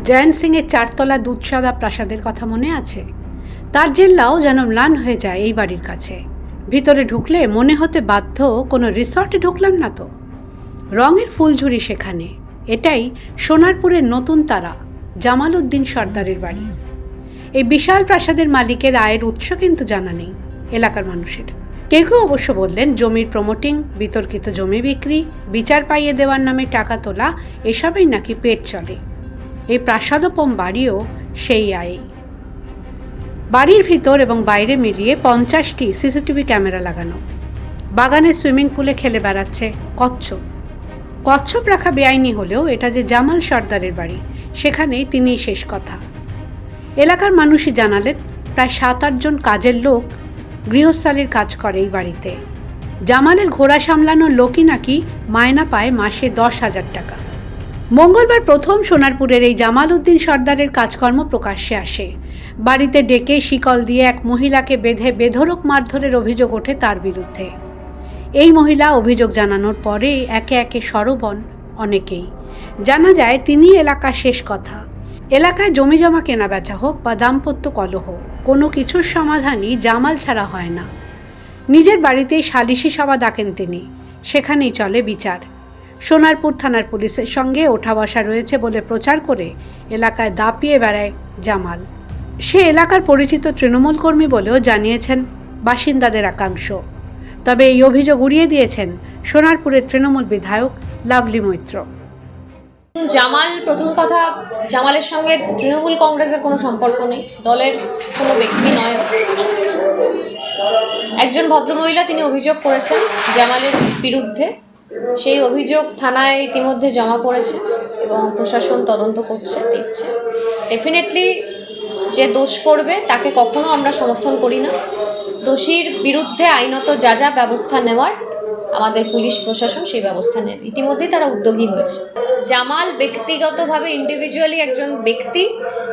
জয়ন্ত সিংয়ের চারতলা দুধসাদা প্রাসাদের কথা মনে আছে? তার জেল্লাও যেন ম্লান হয়ে যায় এই বাড়ির কাছে। ভিতরে ঢুকলে মনে হতে বাধ্য কোনো রিসর্টে ঢুকলাম না তো। রঙের ফুলঝুরি সেখানে। এটাই সোনারপুরের নতুন তারা জামাল উদ্দিন সর্দারের বাড়ি। এই বিশাল প্রাসাদের মালিকের আয়ের উৎস কিন্তু জানা নেই এলাকার মানুষের। কেউ কেউ অবশ্য বললেন জমির প্রমোটিং, বিতর্কিত জমি বিক্রি, বিচার পাইয়ে দেওয়ার নামে টাকা তোলা, এসবই নাকি পেট চলে। এই প্রাসাদোপম বাড়িও সেই আয়েই। বাড়ির ভিতর এবং বাইরে মিলিয়ে 50টি সিসিটিভি ক্যামেরা লাগানো। বাগানের সুইমিং পুলে খেলে বেড়াচ্ছে কচ্ছপ। কচ্ছপ রাখা বেআইনি হলেও এটা যে জামাল সর্দারের বাড়ি, সেখানেই তিনিই শেষ কথা। এলাকার মানুষই জানালেন প্রায় 7-8 জন কাজের লোক গৃহস্থালির কাজ করে এই বাড়িতে। জামালের ঘোড়া সামলানোর লোকই নাকি মায়না পায় মাসে 10,000 টাকা। মঙ্গলবার প্রথম সোনারপুরের এই জামাল উদ্দিন সর্দারের কাজকর্ম প্রকাশ্যে আসে। বাড়িতে ডেকে শিকল দিয়ে এক মহিলাকে বেঁধে বেধড়ক মারধরের অভিযোগ ওঠে তার বিরুদ্ধে। এই মহিলা অভিযোগ জানানোর পরে একে একে সরব হন অনেকেই। জানা যায় তিনি এলাকার শেষ কথা। এলাকায় জমিজমা কেনা বেচা হোক বা দাম্পত্য কলহ, কোনো কিছুর সমাধানই জামাল ছাড়া হয় না। নিজের বাড়িতেই সালিশি সভা ডাকেন তিনি, সেখানেই চলে বিচার। সোনারপুর থানার পুলিশের সঙ্গে ওঠা বসা রয়েছে বলে প্রচার করে এলাকায় দাপিয়ে বেড়ায় জামাল। সে এলাকার পরিচিত তৃণমূল কর্মী বলেও জানিয়েছেন বাসিন্দাদের একাংশ। তবে এই অভিযোগ উড়িয়ে দিয়েছেন সোনারপুরের তৃণমূল বিধায়ক লাভলি মৈত্র। জামাল, প্রথম কথা, জামালের সঙ্গে তৃণমূল কংগ্রেসের কোনো সম্পর্ক নেই, দলের কোনো ব্যক্তি নয়। একজন ভদ্রমহিলা তিনি অভিযোগ করেছেন জামালের বিরুদ্ধে। সেই অভিযোগ থানায় ইতিমধ্যে জমা পড়েছে এবং প্রশাসন তদন্ত করছে, দেখছে। ডেফিনেটলি যে দোষ করবে তাকে কখনো আমরা সমর্থন করি না। দোষীর বিরুদ্ধে আইনত যা যা ব্যবস্থা নেওয়ার আমাদের পুলিশ প্রশাসন সেই ব্যবস্থা নেবে। ইতিমধ্যেই তারা উদ্যোগী হয়েছে। জামাল ব্যক্তিগতভাবে ইন্ডিভিজুয়ালি একজন ব্যক্তি,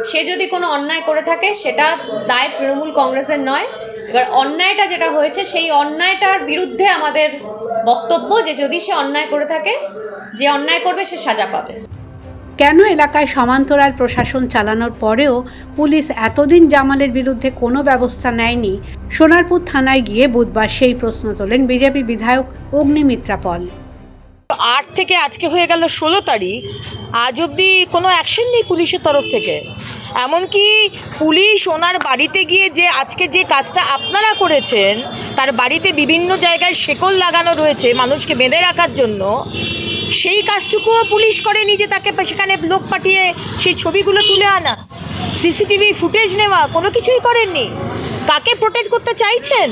সে যদি কোনো অন্যায় করে থাকে সেটা দায় তৃণমূল কংগ্রেসের নয়। এবার অন্যায়টা যেটা হয়েছে সেই অন্যায়টার বিরুদ্ধে আমাদের বক্তব্য যে যদি সে অন্যায় করে থাকে, যে অন্যায় করবে সে সাজা পাবে। কেন এলাকায় সমান্তরাল প্রশাসন চালানোর পরেও পুলিশ এতদিন জামালের বিরুদ্ধে কোনো ব্যবস্থা নেয়নি? সোনারপুর থানায় গিয়ে বুধবার সেই প্রশ্ন তোলেন বিজেপি বিধায়ক অগ্নিমিত্রা পল। 8 থেকে আজকে হয়ে গেল 16 তারিখ, আজ অবধি কোনো অ্যাকশন নেই পুলিশের তরফ থেকে। এমনকি পুলিশ ওনার বাড়িতে গিয়ে যে আজকে যে কাজটা আপনারা করেছেন, তার বাড়িতে বিভিন্ন জায়গায় শেকল লাগানো রয়েছে মানুষকে বেঁধে রাখার জন্য, সেই কাজটুকুও পুলিশ করেনি যে তাকে সেখানে লোক পাঠিয়ে সেই ছবিগুলো তুলে আনা, সিসিটিভি ফুটেজ নেওয়া, কোনো কিছুই করেননি। কাকে প্রোটেক্ট করতে চাইছেন?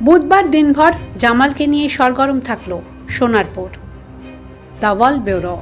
বুধবার দিনভর জামালকে নিয়ে সরগরম থাকলো সোনারপুর। The world bureau.